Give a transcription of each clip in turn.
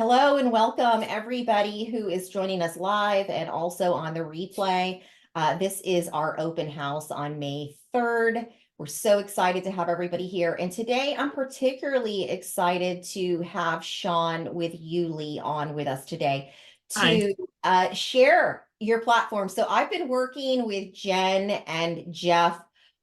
Hello and welcome everybody who is joining us live and also on the replay. This is our open house on May 3rd. We're so excited to have everybody here. And today I'm particularly excited to have Sean with Yuli on with us today Hi. to share your platform. So I've been working with Jen and Jeff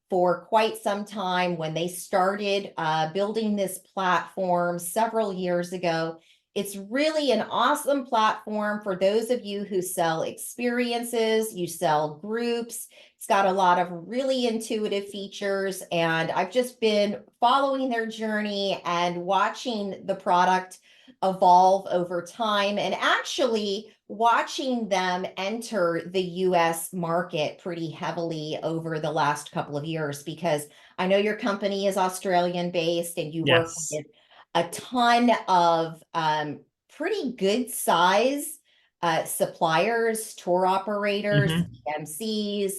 for quite some time when they started building this platform several years ago. It's really an awesome platform for those of you who sell experiences, you sell groups. It's got a lot of really intuitive features, and I've just been following their journey and watching the product evolve over time and actually watching them enter the US market pretty heavily over the last couple of years because I know your company is Australian based and you work Yes. with a ton of pretty good size suppliers, tour operators, hmm MCs,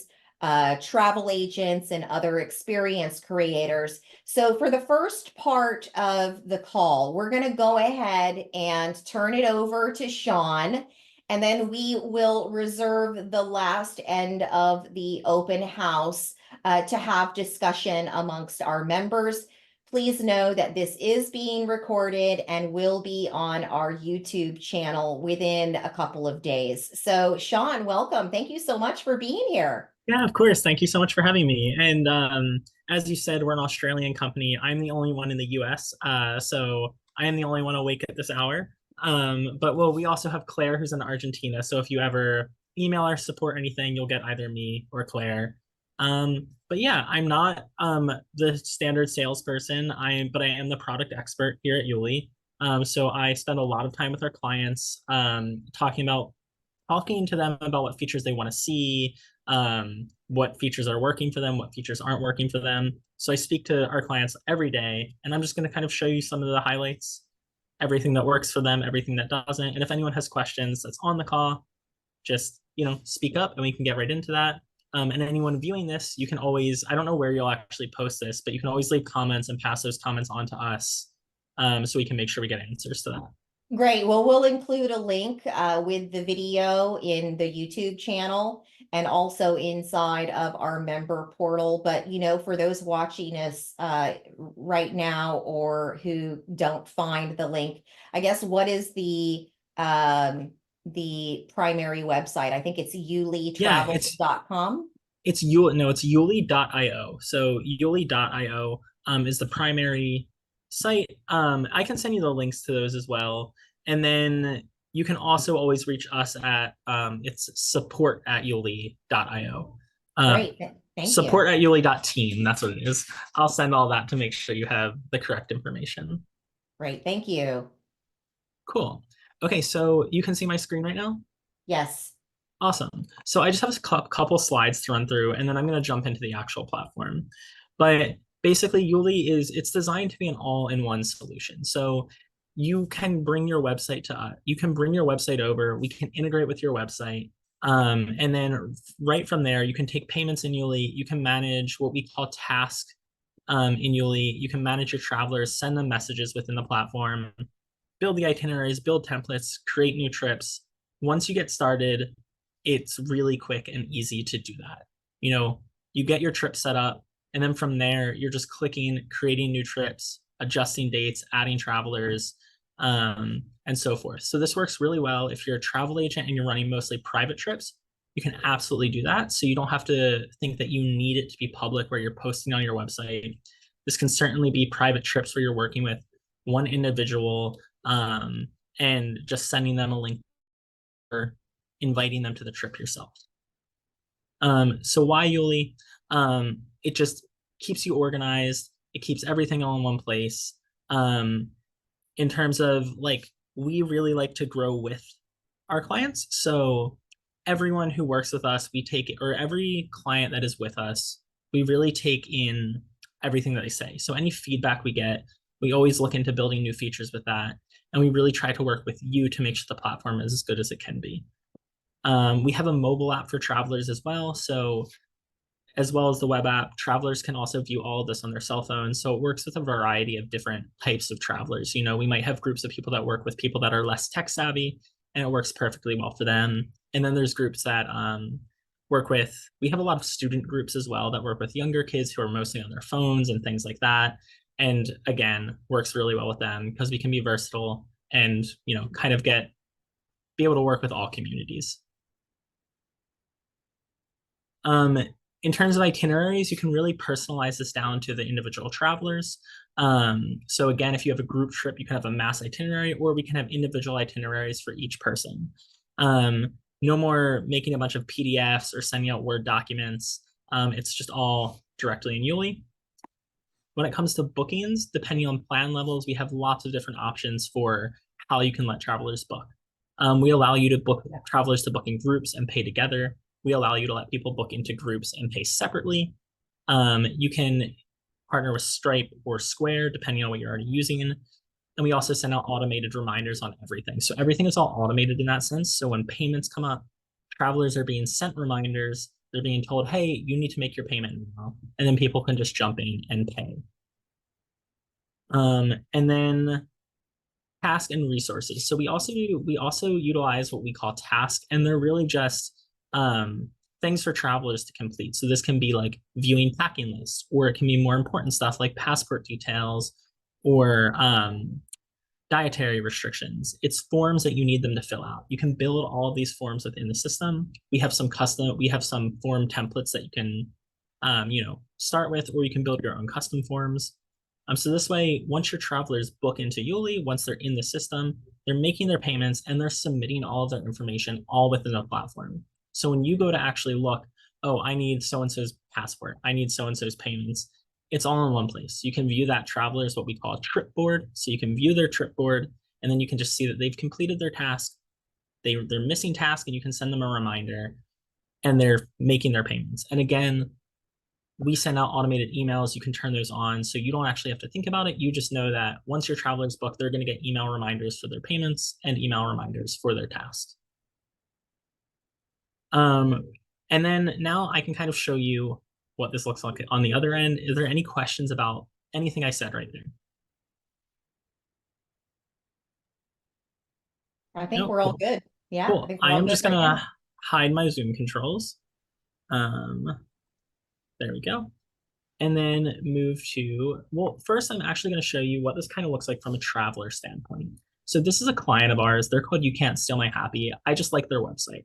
travel agents, and other experience creators. So for the first part of the call, we're going to go ahead and turn it over to Sean, and then we will reserve the last end of the open house to have discussion amongst our members. Please know that this is being recorded and will be on our YouTube channel within a couple of days. So, Sean, welcome. Thank you so much for being here. Yeah, of course. Thank you so much for having me. And as you said, we're an Australian company. I'm the only one in the US, so I am the only one awake at this hour. But well, we also have Claire, who's in Argentina. So if you ever email our support or anything, you'll get either me or Claire. But yeah, I'm not the standard salesperson. But I am the product expert here at Yuli. So I spend a lot of time with our clients, talking to them about what features they want to see, what features are working for them, what features aren't working for them. So I speak to our clients every day, and I'm just going to kind of show you some of the highlights, everything that works for them, everything that doesn't. And if anyone has questions that's on the call, just speak up, and we can get right into that. And anyone viewing this, you can always, I don't know where you'll actually post this, but you can always leave comments and pass those comments on to us, so we can make sure we get answers to that. Great. Well, we'll include a link with the video in the YouTube channel and also inside of our member portal. But, for those watching us right now or who don't find the link, I guess what is the primary website? I think it's Yeah, yulitravel.com. it's Yuli, no, it's Yuli.io. So Yuli.io is the primary site. I can send you the links to those as well. And then you can also always reach us at it's support@Yuli.io. Uh, Great. Thank you. support@Yuli.team. That's what it is. I'll send all that to make sure you have the correct information. Great. Thank you. Cool. Okay, so you can see my screen right now? Yes. Awesome. So I just have a couple slides to run through, and then I'm going to jump into the actual platform. But basically, Yuli it's designed to be an all-in-one solution. So you can bring your website to us. You can bring your website over. We can integrate with your website. And then right from there, you can take payments in Yuli. You can manage what we call tasks in Yuli. You can manage your travelers, send them messages within the platform, build the itineraries, build templates, create new trips. Once you get started, it's really quick and easy to do that. You get your trip set up, and then from there, you're just clicking, creating new trips, adjusting dates, adding travelers, and so forth. So this works really well if you're a travel agent and you're running mostly private trips. You can absolutely do that. So you don't have to think that you need it to be public where you're posting on your website. This can certainly be private trips where you're working with one individual, and just sending them a link or inviting them to the trip yourself. So why Yuli? It just keeps you organized. It keeps everything all in one place. In terms of we really like to grow with our clients. So everyone who works with us, we take it, or every client that is with us, we really take in everything that they say. So any feedback we get, we always look into building new features with that. And we really try to work with you to make sure the platform is as good as it can be. We have a mobile app for travelers as well. So as well as the web app. Travelers can also view all of this on their cell phone. So it works with a variety of different types of travelers. You know, we might have groups of people that work with people that are less tech savvy, and it works perfectly well for them. And then there's groups that work with, we have a lot of student groups as well that work with younger kids who are mostly on their phones and things like that. And again, works really well with them because we can be versatile and, you know, kind of be able to work with all communities. In terms of itineraries, you can really personalize this down to the individual travelers. So again, if you have a group trip, you can have a mass itinerary, or we can have individual itineraries for each person. No more making a bunch of PDFs or sending out Word documents. It's just all directly in Yuli. When it comes to bookings, depending on plan levels, we have lots of different options for how you can let travelers book. We allow you to book travelers to book in groups and pay together. We allow you to let people book into groups and pay separately. You can partner with Stripe or Square, depending on what you're already using. And we also send out automated reminders on everything. So everything is all automated in that sense. So when payments come up, travelers are being sent reminders. They're being told, hey, you need to make your payment now. And then people can just jump in and pay. And then task and resources. So we also utilize what we call task, and they're really just things for travelers to complete. So this can be like viewing packing lists, or it can be more important stuff like passport details or dietary restrictions. It's forms that you need them to fill out. You can build all of these forms within the system. We have some form templates that you can, start with, or you can build your own custom forms. So this way, once your travelers book into Yuli, once they're in the system, they're making their payments and they're submitting all of their information all within the platform. So when you go to actually look, oh, I need so-and-so's passport, I need so-and-so's payments, it's all in one place. You can view that traveler's what we call a trip board. So you can view their trip board, and then you can just see that they've completed their task. They're missing task, and you can send them a reminder, and they're making their payments. And again, we send out automated emails. You can turn those on, so you don't actually have to think about it. You just know that once your travelers book, they're going to get email reminders for their payments and email reminders for their tasks. And then now I can kind of show you what this looks like on the other end. Is there any questions about anything I said right there? I think Nope, we're all cool. good. Yeah, I Cool. think we're I all am good just right gonna now. hide my Zoom controls. There we go. And then move to, well, first I'm actually going to show you what this kind of looks like from a traveler standpoint. So this is a client of ours. They're called You Can't Steal My Happy. I just like their website.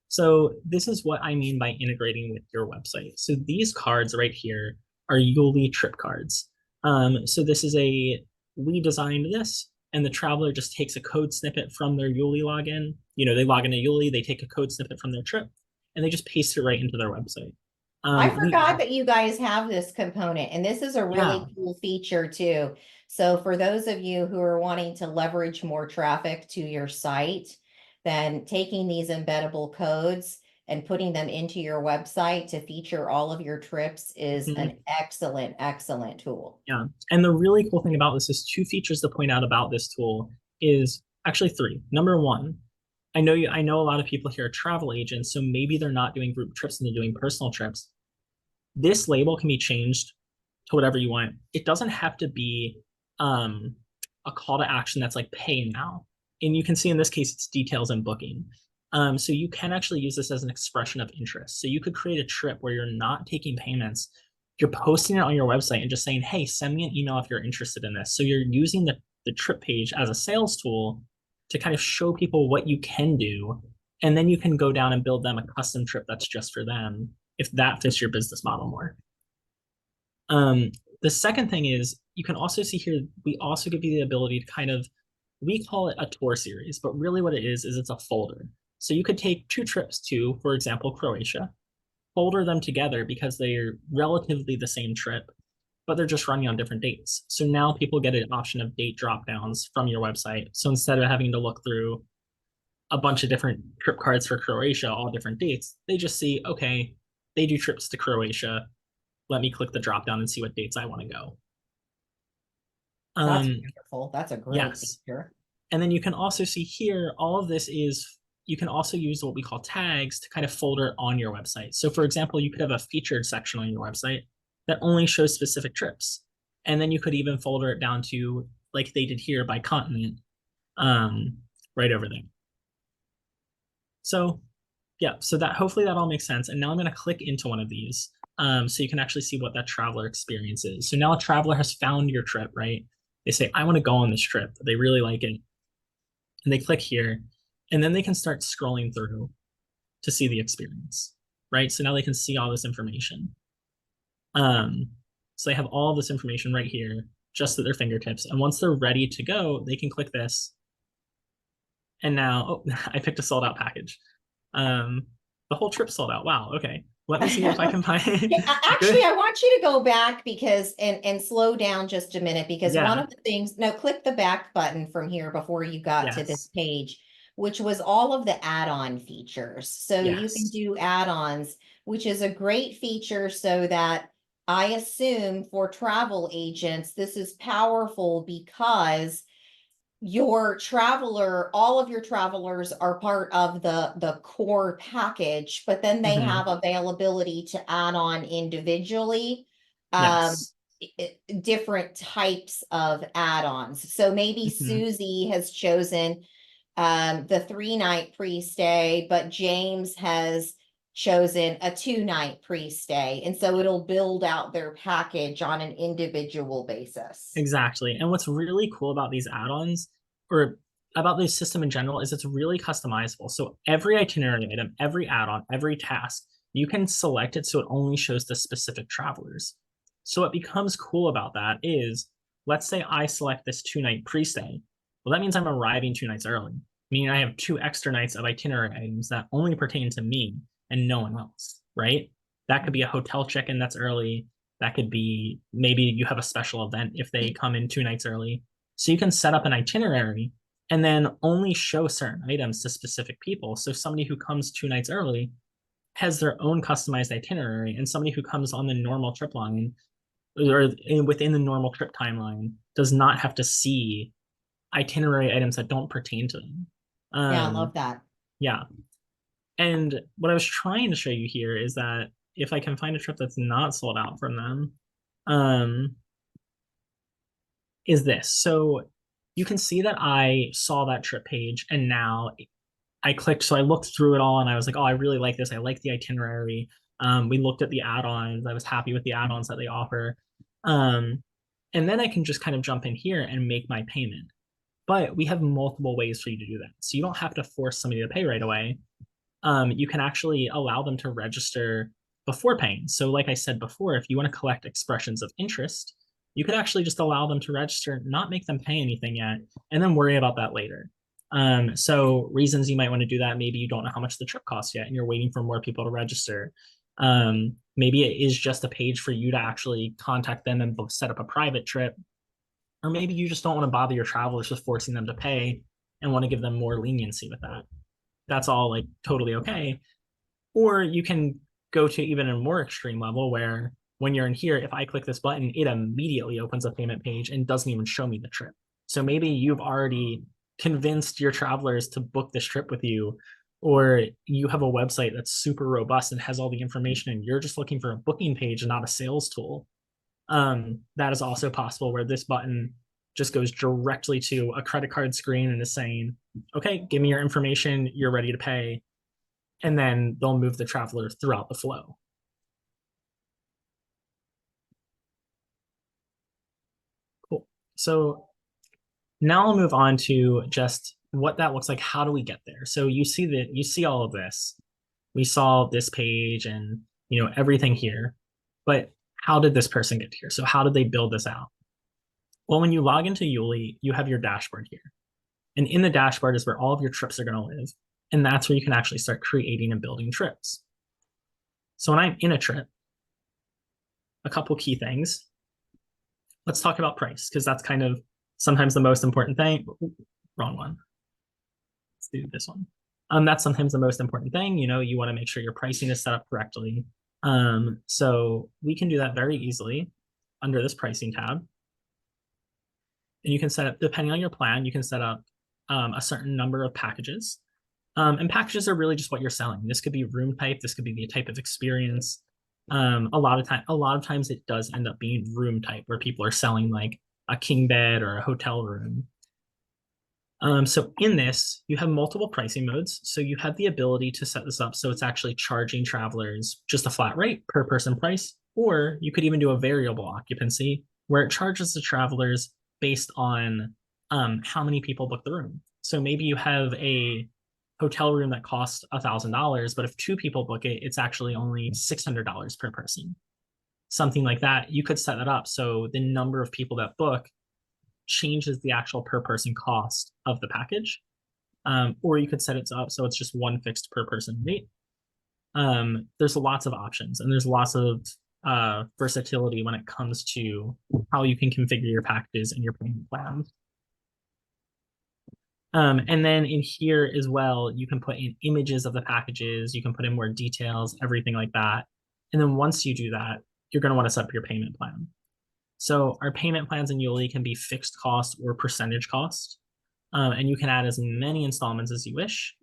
So this is what I mean by integrating with your website. So these cards right here are Yuli trip cards. So we designed this, and the traveler just takes a code snippet from their Yuli login. You know, they log into Yuli, they take a code snippet from their trip, and they just paste it right into their website. I forgot that you guys have this component, and this is a Yeah, really cool feature too. So for those of you who are wanting to leverage more traffic to your site, then taking these embeddable codes and putting them into your website to feature all of your trips is mhm, an excellent, excellent tool. yeah. And the really cool thing about this is two features to point out about this tool is actually three. Number one, I know a lot of people here are travel agents, so maybe they're not doing group trips and they're doing personal trips. This label can be changed to whatever you want. It doesn't have to be a call to action that's like pay now. And you can see in this case, it's details and booking. So you can actually use this as an expression of interest. So you could create a trip where you're not taking payments. You're posting it on your website and just saying, hey, send me an email if you're interested in this. So you're using the trip page as a sales tool to kind of show people what you can do. And then you can go down and build them a custom trip that's just for them if that fits your business model more. The second thing is you can also see here, we also give you the ability to kind of, we call it a tour series, but really what it is it's a folder. So you could take two trips to, for example, Croatia, folder them together because they're relatively the same trip, but they're just running on different dates. So now people get an option of date drop downs from your website. So instead of having to look through a bunch of different trip cards for Croatia, all different dates, they just see, okay, they do trips to Croatia. Let me click the drop down and see what dates I want to go. That's wonderful. That's a great Yes. feature. And then you can also see here, all of this is, you can also use what we call tags to kind of folder on your website. So for example, you could have a featured section on your website that only shows specific trips. And then you could even folder it down to, like they did here, by continent, right over there. So yeah, so that hopefully that all makes sense. And now I'm going to click into one of these so you can actually see what that traveler experience is. So now a traveler has found your trip, right? They say, I want to go on this trip. They really like it. And they click here, and then they can start scrolling through to see the experience, right? So now they can see all this information. So they have all this information right here, just at their fingertips. And once they're ready to go, they can click this. And now, oh, I picked a sold out package. The whole trip sold out. Wow. Okay. Let me see if I can find. Actually, I want you to go back because and slow down just a minute because one Yeah. of the things, no, click the back button from here before you got to this Yes. page, which was all of the add-on features. So you can Yes. do add-ons, which is a great feature so that I assume for travel agents, this is powerful because your traveler, all of your travelers are part of the core package, but then they Hmm. have availability to add on individually um Yes. different types of add-ons. So maybe Hmm. Susie has chosen the 3-night pre-stay, but James has chosen a 2-night pre-stay. And so it'll build out their package on an individual basis. Exactly. And what's really cool about these add-ons or about this system in general is it's really customizable. So every itinerary item, every add-on, every task, you can select it so it only shows the specific travelers. So what becomes cool about that is, let's say I select this 2-night pre-stay. Well, that means I'm arriving 2 nights early, meaning I have 2 extra nights of itinerary items that only pertain to me and no one else, right? That could be a hotel check-in that's early. That could be maybe you have a special event if they come in 2 nights early. So you can set up an itinerary and then only show certain items to specific people. So somebody who comes 2 nights early has their own customized itinerary, and somebody who comes on the normal trip line or within the normal trip timeline does not have to see itinerary items that don't pertain to them. Yeah, I love that. Yeah. And what I was trying to show you here is that if I can find a trip that's not sold out from them, um, is this. So you can see that I saw that trip page and now I clicked. So I looked through it all and I was like, oh, I really like this. I like the itinerary. We looked at the add-ons. I was happy with the add-ons that they offer. Um, and then I can just kind of jump in here and make my payment. But we have multiple ways for you to do that. So you don't have to force somebody to pay right away. You can actually allow them to register before paying. So, like I said before, if you want to collect expressions of interest, you could actually just allow them to register, not make them pay anything yet, and then worry about that later. So, reasons you might want to do that, maybe you don't know how much the trip costs yet, and you're waiting for more people to register. Maybe it is just a page for you to actually contact them and set up a private trip. Or maybe you just don't want to bother your travelers with forcing them to pay and want to give them more leniency with that. That's all like totally okay. Or you can go to even a more extreme level where when you're in here, if I click this button, it immediately opens a payment page and doesn't even show me the trip. So maybe you've already convinced your travelers to book this trip with you, or you have a website that's super robust and has all the information, and you're just looking for a booking page and not a sales tool. That is also possible where this button just goes directly to a credit card screen and is saying, okay, give me your information, you're ready to pay. And then they'll move the traveler throughout the flow. Cool. So now I'll move on to just what that looks like. How do we get there? So you see all of this. We saw this page and everything here, but how did this person get here? So how did they build this out? Well, when you log into Yuli, you have your dashboard here. And in the dashboard is where all of your trips are going to live. And that's where you can actually start creating and building trips. So when I'm in a trip, a couple key things. Let's talk about price because that's kind of sometimes the most important thing. Wrong one. Let's do this one. That's sometimes the most important thing. You want to make sure your pricing is set up correctly. So we can do that very easily under this pricing tab. And you can set up, depending on your plan, you can set up a certain number of packages. And packages are really just what you're selling. This could be room type, this could be the type of experience. A lot of times it does end up being room type where people are selling like a king bed or a hotel room. So in this, you have multiple pricing modes. So you have the ability to set this up so it's actually charging travelers just a flat rate per person price, or you could even do a variable occupancy where it charges the travelers based on how many people book the room. So maybe you have a hotel room that costs $1,000, but if 2 people book it, it's actually only $600 per person. Something like that. You could set that up so the number of people that book changes the actual per person cost of the package. Or you could set it up so it's just one fixed per person rate. There's lots of options and there's lots of versatility when it comes to how you can configure your packages and your payment plans. And then in here as well, you can put in images of the packages, you can put in more details, everything like that. And then once you do that, you're going to want to set up your payment plan. So our payment plans in Yuli can be fixed cost or percentage cost. And you can add as many installments as you wish.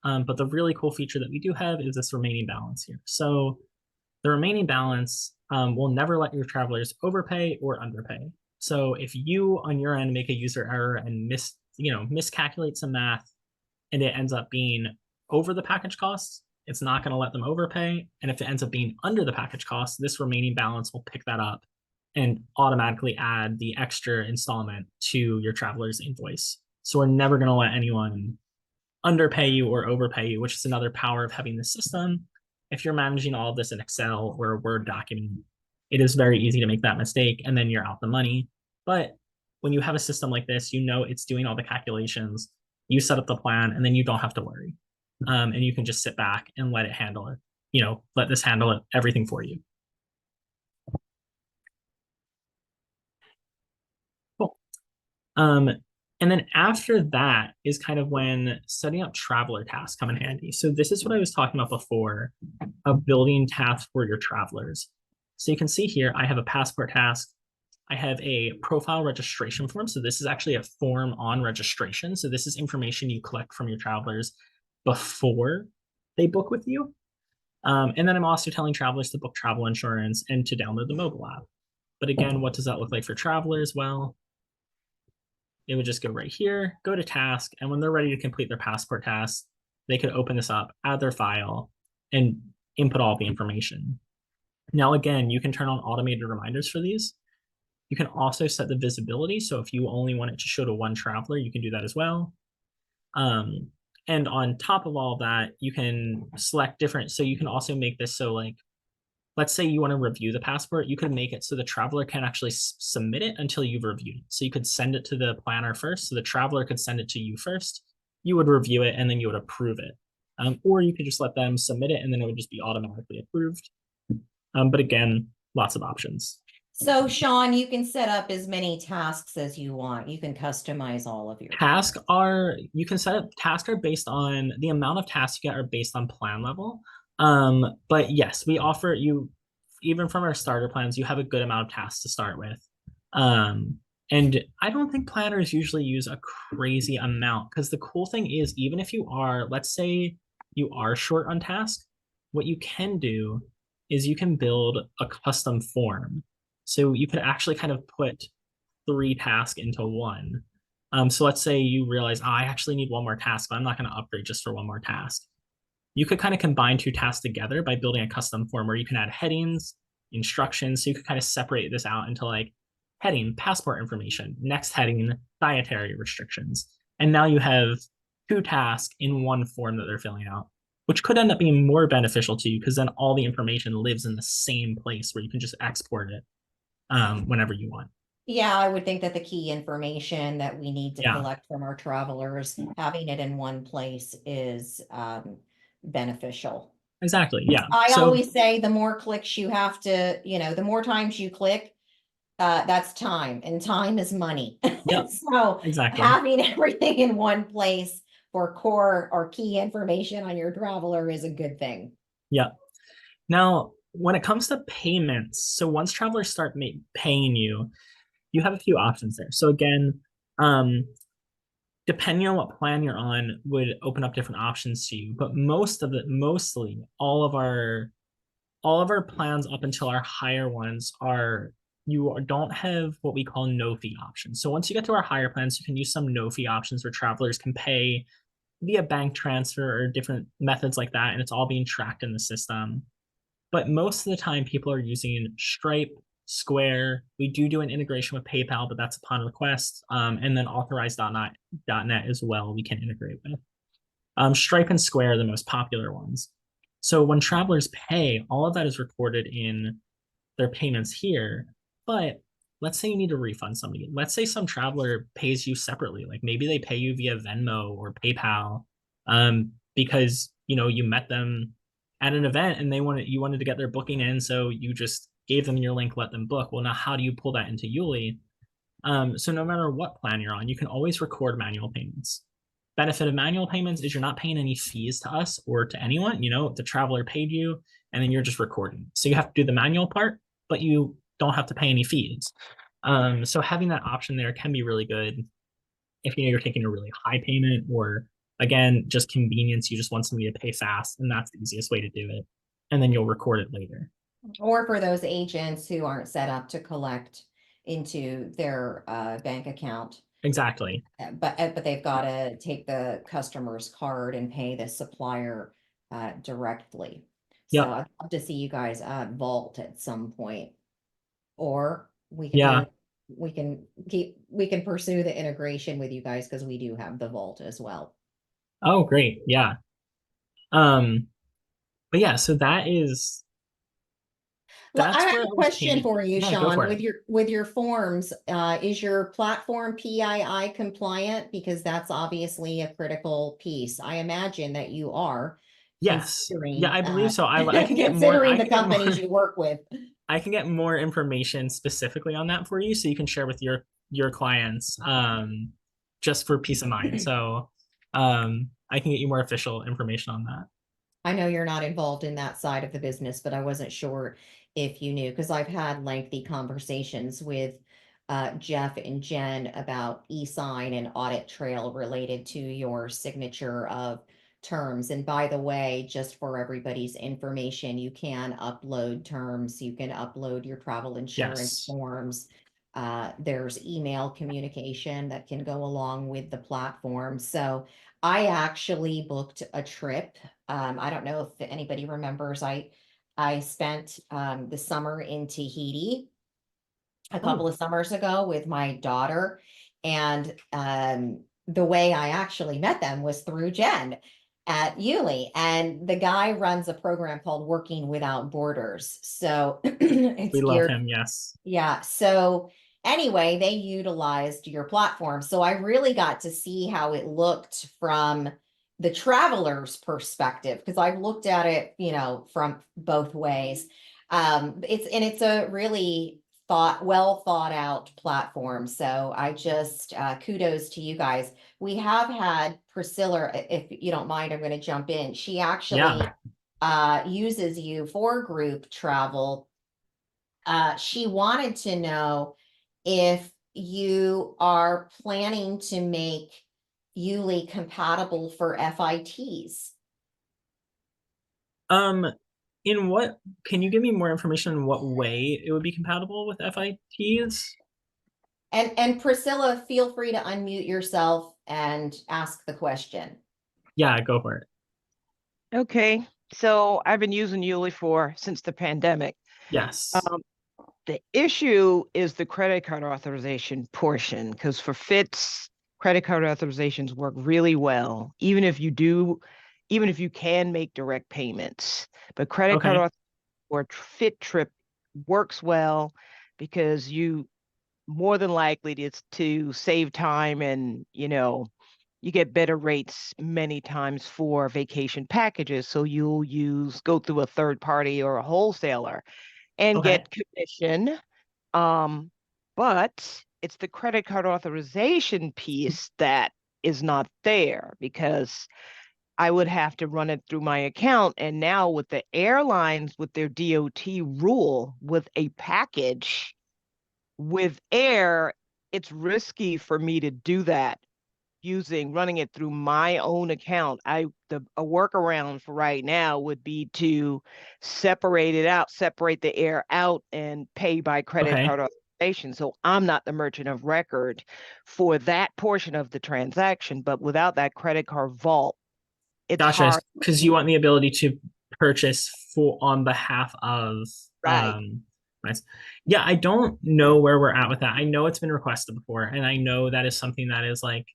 But the really cool feature that we do have is this remaining balance here. So the remaining balance will never let your travelers overpay or underpay. So if you on your end make a user error and miscalculate some math and it ends up being over the package costs, it's not going to let them overpay. And if it ends up being under the package cost, this remaining balance will pick that up and automatically add the extra installment to your traveler's invoice. So we're never going to let anyone underpay you or overpay you, which is another power of having this system. If you're managing all of this in Excel or a Word document, it is very easy to make that mistake and then you're out the money. But when you have a system like this, you know it's doing all the calculations, you set up the plan, and then you don't have to worry. And you can just sit back and let it handle it. Let this handle everything for you. Cool. And then after that is kind of when setting up traveler tasks come in handy. So this is what I was talking about before of building tasks for your travelers. So you can see here, I have a passport task. I have a profile registration form. So this is actually a form on registration. So this is information you collect from your travelers before they book with you. And then I'm also telling travelers to book travel insurance and to download the mobile app. But again, what does that look like for travelers? Well, it would just go right here, go to task, and when they're ready to complete their passport task, they could open this up, add their file, and input all the information. Now, again, you can turn on automated reminders for these. You can also set the visibility. So if you only want it to show to one traveler, you can do that as well. And on top of all that, you can select different. So you can also make this so like, let's say you want to review the passport, you could make it so the traveler can actually submit it until you've reviewed it. So you could send it to the planner first. So the traveler could send it to you first. You would review it and then you would approve it. Or you could just let them submit it and then it would just be automatically approved. But again, lots of options. So Sean, you can set up as many tasks as you want. You can customize all of your tasks you can set up tasks are based on the amount of tasks you get are based on plan level. But yes, we offer you, even from our starter plans, you have a good amount of tasks to start with. And I don't think planners usually use a crazy amount because the cool thing is, even if you are, let's say you are short on task, what you can do is you can build a custom form. So you could actually kind of put 3 tasks into one. So let's say you realize, I actually need one more task, but I'm not going to upgrade just for one more task. You could kind of combine 2 tasks together by building a custom form where you can add headings, instructions. So you could kind of separate this out into like heading, passport information, next heading, dietary restrictions. And now you have 2 tasks in one form that they're filling out, which could end up being more beneficial to you because then all the information lives in the same place where you can just export it whenever you want. Yeah, I would think that the key information that we need to collect from our travelers, having it in one place is beneficial. Exactly. Yeah. I always say the more clicks you have to, the more times you click, that's time, and time is money. Yep. So exactly. Having everything in one place for core or key information on your traveler is a good thing. Yeah. Now, when it comes to payments, so once travelers start paying you, you have a few options there. So again, depending on what plan you're on, would open up different options to you. But mostly all of our plans up until our higher ones are don't have what we call no fee options. So once you get to our higher plans, you can use some no fee options where travelers can pay via bank transfer or different methods like that, and it's all being tracked in the system. But most of the time, people are using Stripe, Square. We do an integration with PayPal, but that's upon request. And then Authorize.net as well, we can integrate with. Stripe and Square are the most popular ones. So when travelers pay, all of that is recorded in their payments here. But let's say you need to refund somebody. Let's say some traveler pays you separately, like maybe they pay you via Venmo or PayPal, because you met them at an event and you wanted to get their booking in, so you just gave them your link, let them book. Well, now how do you pull that into Yuli? So no matter what plan you're on, you can always record manual payments. Benefit of manual payments is you're not paying any fees to us or to anyone. The traveler paid you, and then you're just recording. So you have to do the manual part, but you don't have to pay any fees. So having that option there can be really good if you're taking a really high payment, or again, just convenience. You just want somebody to pay fast, and that's the easiest way to do it. And then you'll record it later. Or for those agents who aren't set up to collect into their bank account. Exactly. But they've got to take the customer's card and pay the supplier directly. So Yep. I'd love to see you guys vault at some point. Or we can Yeah. we can pursue the integration with you guys because we do have the vault as well. Oh, great. Yeah. But yeah, so Well, I that's have where I a was question paying. for you, Yeah, go Sean, for it. with your forms, is your platform PII compliant? Because that's obviously a critical piece. I imagine that you are, Yes. Yeah, considering I believe so. I can get more. considering the companies you work with. I can get more information specifically on that for you, so you can share with your clients, just for peace of mind. So, I can get you more official information on that. I know you're not involved in that side of the business, but I wasn't sure if you knew, because I've had lengthy conversations with Jeff and Jen about e-sign and audit trail related to your signature of terms. And by the way, just for everybody's information, you can upload terms, you can upload your travel insurance Yes. forms. There's email communication that can go along with the platform. So I actually booked a trip. I don't know if anybody remembers, I spent the summer in Tahiti a couple Oh, of summers ago with my daughter. And the way I actually met them was through Jen at Yuli. And the guy runs a program called Working Without Borders. So it's we love geared, him. Yes. yeah. So anyway, they utilized your platform. So I really got to see how it looked from the traveler's perspective, because I've looked at it, from both ways. It's a really well thought out platform. So I just kudos to you guys. We have had Priscilla, if you don't mind, I'm going to jump in. She actually Yeah. uses you for group travel. She wanted to know if you are planning to make Yuli compatible for FITs. Um, in what can you give me more information on what way it would be compatible with FITs? And Priscilla, feel free to unmute yourself and ask the question. Yeah, go for it. Okay, so I've been using Yuli since the pandemic. Yes. The issue is the credit card authorization portion, because for FITs, credit card authorizations work really well, even if you can make direct payments. But credit Okay. card or FIT trip works well because you more than likely to save time, and you get better rates many times for vacation packages. So you'll go through a third party or a wholesaler and Okay. get commission. But it's the credit card authorization piece that is not there, because I would have to run it through my account. And now with the airlines, with their DOT rule, with a package with air, it's risky for me to do that running it through my own account, a workaround for right now would be to separate the air out and pay by credit Okay. card authorization. So I'm not the merchant of record for that portion of the transaction, but without that credit card vault, it's Gotcha. hard. Because you want the ability to purchase for on behalf of Right. nice. Yeah, I don't know where we're at with that. I know it's been requested before, and I know that is something that is like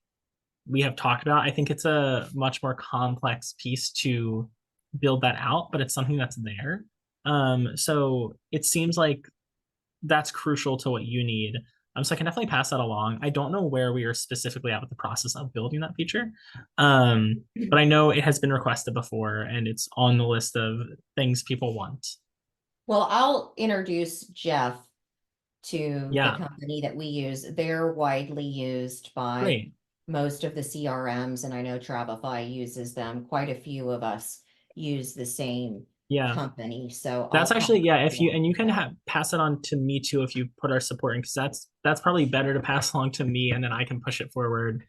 we have talked about. I think it's a much more complex piece to build that out, but it's something that's there. So it seems like that's crucial to what you need. So I can definitely pass that along. I don't know where we are specifically at with the process of building that feature. But I know it has been requested before and it's on the list of things people want. Well, I'll introduce Jeff to the Yeah, company that we use. They're widely used by great. most of the CRMs, and I know Travify uses them. Quite a few of us use the same Yeah. company, so That's I'll pass actually, yeah, it if you and you can along. pass it on to me too if you put our support in, because that's probably better to pass along to me and then I can push it forward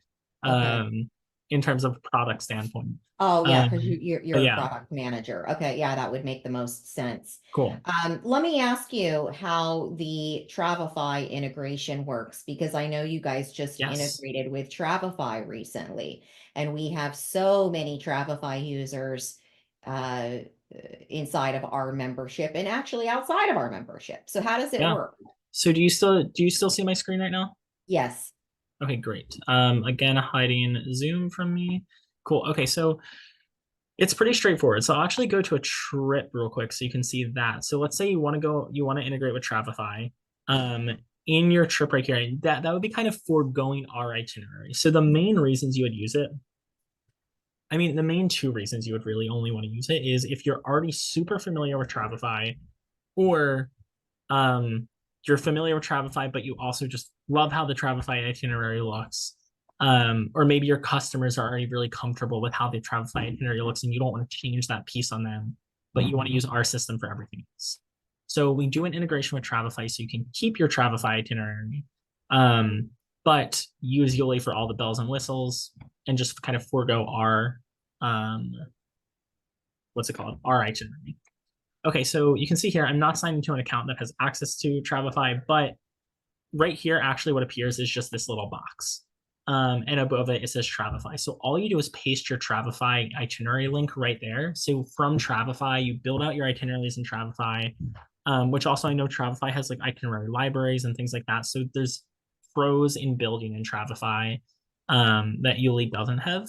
Okay. in terms of product standpoint. Oh, yeah, because Um, but you're a yeah, product manager. Okay, yeah, that would make the most sense. cool. Let me ask you how the Travify integration works, because I know you guys just Yes. integrated with Travify recently, and we have so many Travify users uh, inside of our membership and actually outside of our membership. So how does it Yeah. work? So do you still see my screen right now? Yes. Okay, great. Again, hiding Zoom from me. Cool. Okay, so it's pretty straightforward. So I'll actually go to a trip real quick so you can see that. So let's say you want to integrate with Travify. Um, in your trip right here, that would be kind of foregoing our itinerary. So the main reasons you would use it, I mean, the main two reasons you would really only want to use it is if you're already super familiar with Travify, or um, you're familiar with Travify, but you also just love how the Travify itinerary looks. Or maybe your customers are already really comfortable with how the Travify itinerary looks and you don't want to change that piece on them, but you want to use our system for everything else. So we do an integration with Travify so you can keep your Travify itinerary, but use Yuli for all the bells and whistles and just kind of forego our, um, what's it called? Our itinerary. Okay, so you can see here, I'm not signed into an account that has access to Travify, but right here, actually what appears is just this little box. And above it, it says Travify. So all you do is paste your Travify itinerary link right there. So from Travify, you build out your itineraries in Travify, which also I know Travify has like itinerary libraries and things like that. So there's pros in building in Travify that Yuli doesn't have.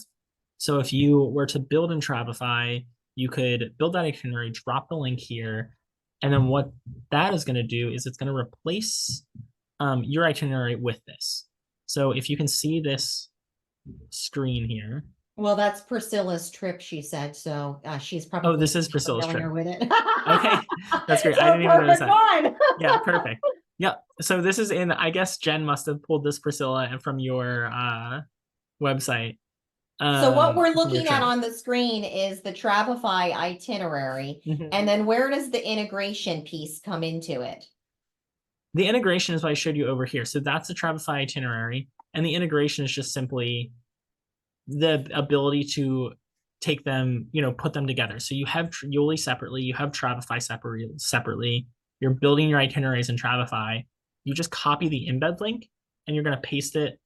So if you were to build in Travify, you could build that itinerary, drop the link here, and then what that is going to do is it's going to replace your itinerary with this. So if you can see this screen here. Well, that's Priscilla's trip, she said, so she's Oh, probably this is Priscilla's trip. familiar with it. Okay, that's great. I So didn't even notice perfect that. one. Yeah, perfect. Yep. So this is in, I guess Jen must have pulled this Priscilla from your website. So what we're From your looking at trip. on the screen is the Travify itinerary, Mhm. and then where does the integration piece come into it? The integration is what I showed you over here. So that's the Travify itinerary. And the integration is just simply the ability to take them, put them together. So you have Yuli separately, you have Travify separately. You're building your itineraries in Travify. You just copy the embed link and you're going to paste it.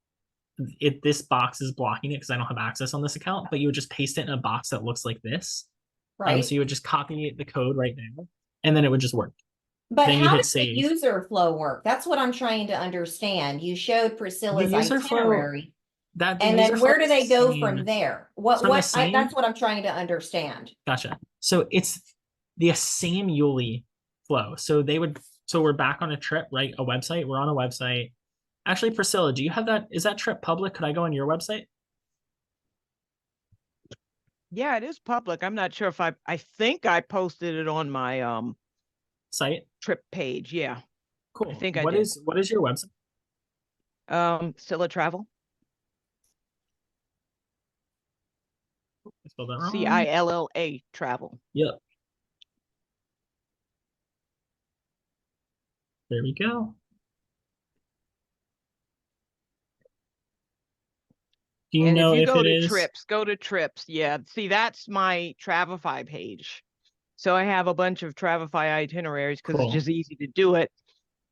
This box is blocking it because I don't have access on this account, but you would just paste it in a box that looks like this. So Right? you would just copy the code right there, and then it would just work. But Then you how hit does the save. user flow work? That's what I'm trying to understand. You showed The Priscilla's user flow itinerary, the and user then flow where do is the they go from same. there? So the That's same. what I'm trying to understand. Gotcha. So it's the same Yuli flow. So we're back on a trip, right? A website. We're on a website. Actually, Priscilla, do you have that? Is that trip public? Could I go on your website Yeah, it is public. I'm not sure if I think I posted it on my site? trip page. Yeah, I Cool. think I What did. is your website? Scylla Travel, I spelled that wrong. Cilla Travel. Yep. There we go. Do you And if know you if go it to is? Trips. Yeah, see, that's my Travify page. So I have a bunch of Travify itineraries because it's Cool. just easy to do it.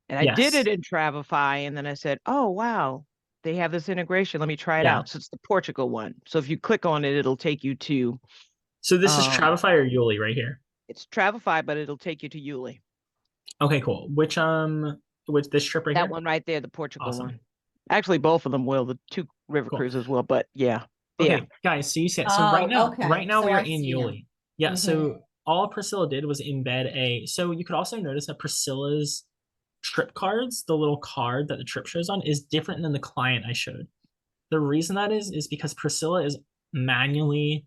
And I did Yes. it in Travify, and then I said, oh, wow, they have this integration. Let me try it Yeah. out. So it's the Portugal one. So if you click on it, it'll take you to, So this is um, Travify or Yuli right here. it's Travify, but it'll take you to Yuli. Okay, cool. Which this trip right That here? one right there, the Portugal Awesome. one. Actually, both of them will, the two river Cool. cruises will, but yeah. Yeah. Okay, guys, so you see it. So Oh, right okay. now So we're I in see them. Yuli. Yeah, Mhm. so all Priscilla did was embed so you could also notice that Priscilla's trip cards, the little card that the trip shows on, is different than the client I showed. The reason that is because Priscilla is manually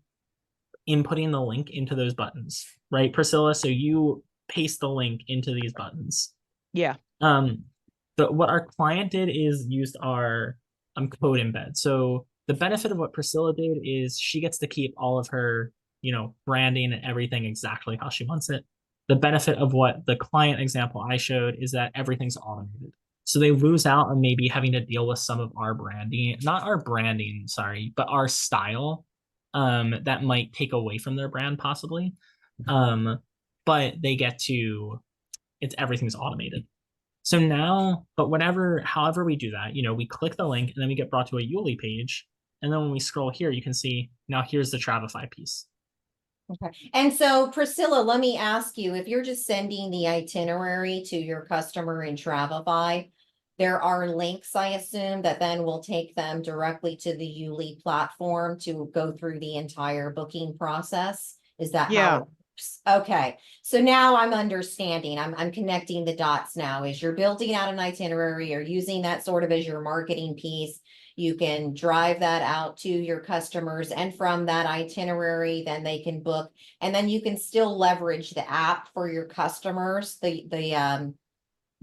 inputting the link into those buttons, right, Priscilla? So you paste the link into these buttons. Yeah. What our client did is used our code embed. So the benefit of what Priscilla did is she gets to keep all of her, branding and everything exactly how she wants it. The benefit of what the client example I showed is that everything's automated. So they lose out on maybe having to deal with some of our branding, not our branding, sorry, but our style, that might take away from their brand possibly. But they get to, everything's automated. So now, but however we do that, we click the link and then we get brought to a Yuli page. And then when we scroll here, you can see now here's the Travify piece. Okay. And so Priscilla, let me ask you, if you're just sending the itinerary to your customer in Travify, there are links, I assume, that then will take them directly to the Yuli platform to go through the entire booking process. Is that Yeah. how it works? Okay. So now I'm understanding. I'm connecting the dots now. As you're building out an itinerary or using that sort of as your marketing piece, you can drive that out to your customers, and from that itinerary, then they can book, and then you can still leverage the app for your customers, the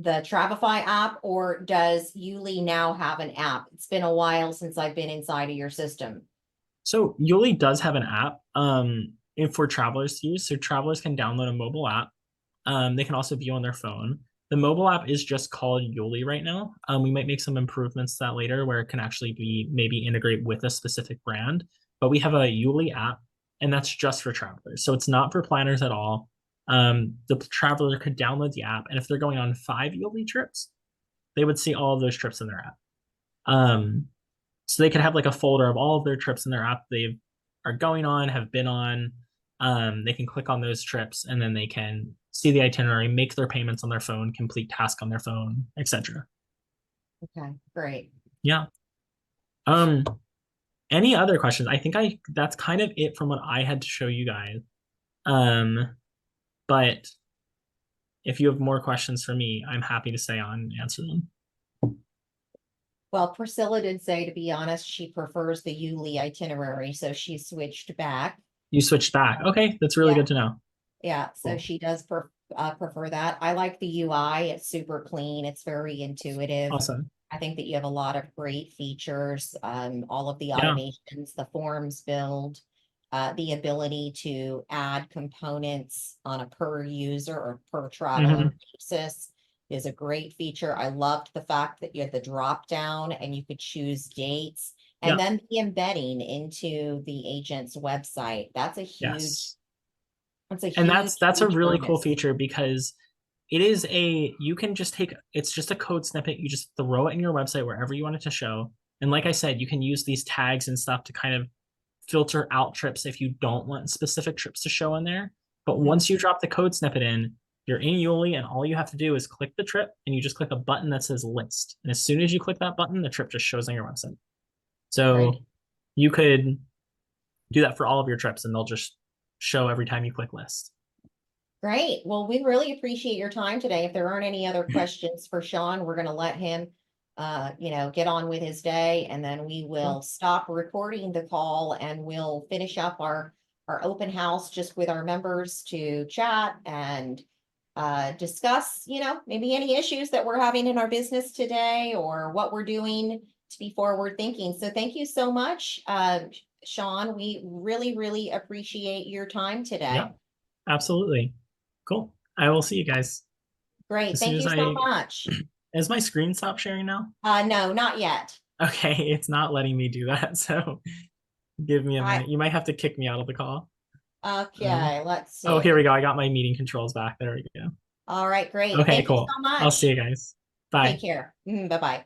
Travify app, or does Yuli now have an app? It's been a while since I've been inside of your system. So Yuli does have an app for travelers to use. So travelers can download a mobile app. They can also view on their phone. The mobile app is just called Yuli right now. We might make some improvements to that later where it can actually be maybe integrate with a specific brand. But we have a Yuli app, and that's just for travelers. So it's not for planners at all. The traveler could download the app, and if they're going on 5 Yuli trips, they would see all of those trips in their app. So they could have like a folder of all of their trips in their app they are going on, have been on. They can click on those trips and then they can see the itinerary, make their payments on their phone, complete task on their phone, etc. Okay, great. Yeah. Any other questions? I think that's kind of it from what I had to show you guys. But if you have more questions for me, I'm happy to stay on and answer them. Well, Priscilla did say, to be honest, she prefers the Yuli itinerary, so she switched back. You switched back. Okay, that's really Yeah. good to know. Yeah, so Cool. she does prefer that. I like the UI. It's super clean. It's very intuitive. Awesome. I think that you have a lot of great features, all of the Yeah. automations, the forms build, the ability to add components on a per user or per traveler basis is a great feature. I loved the fact that you had the drop down and you could choose dates, and Yeah. then the embedding into the agent's website. That's a huge, Yes. that's a And huge, that's a huge really cool bonus. feature because you can just it's just a code snippet. You just throw it in your website wherever you want it to show. And like I said, you can use these tags and stuff to kind of filter out trips if you don't want specific trips to show in there. But once you drop the code snippet in, you're in Yuli, and all you have to do is click the trip and you just click a button that says list. And as soon as you click that button, the trip just shows on your website. So Great. you could do that for all of your trips and they'll just show every time you click list. Great. Well, we really appreciate your time today. If there aren't any other questions for Sean, we're going to let him, get on with his day, and then we will stop recording the call and we'll finish up our open house just with our members to chat and discuss, maybe any issues that we're having in our business today or what we're doing to be forward thinking. So thank you so much, Sean. We really, really appreciate your time today. Yeah, absolutely. Cool. I will see you guys. Great. As soon Thank as you so much. Has my screen stopped sharing now? No, not yet. Okay, it's not letting me do that. So give me a I, minute. You might have to kick me out of the call. okay, let's Oh, here we see. go. I got my meeting controls back. There we go. All right, great. Okay, Thank you cool. so I'll see much. you guys. Bye. Take care. Bye-bye.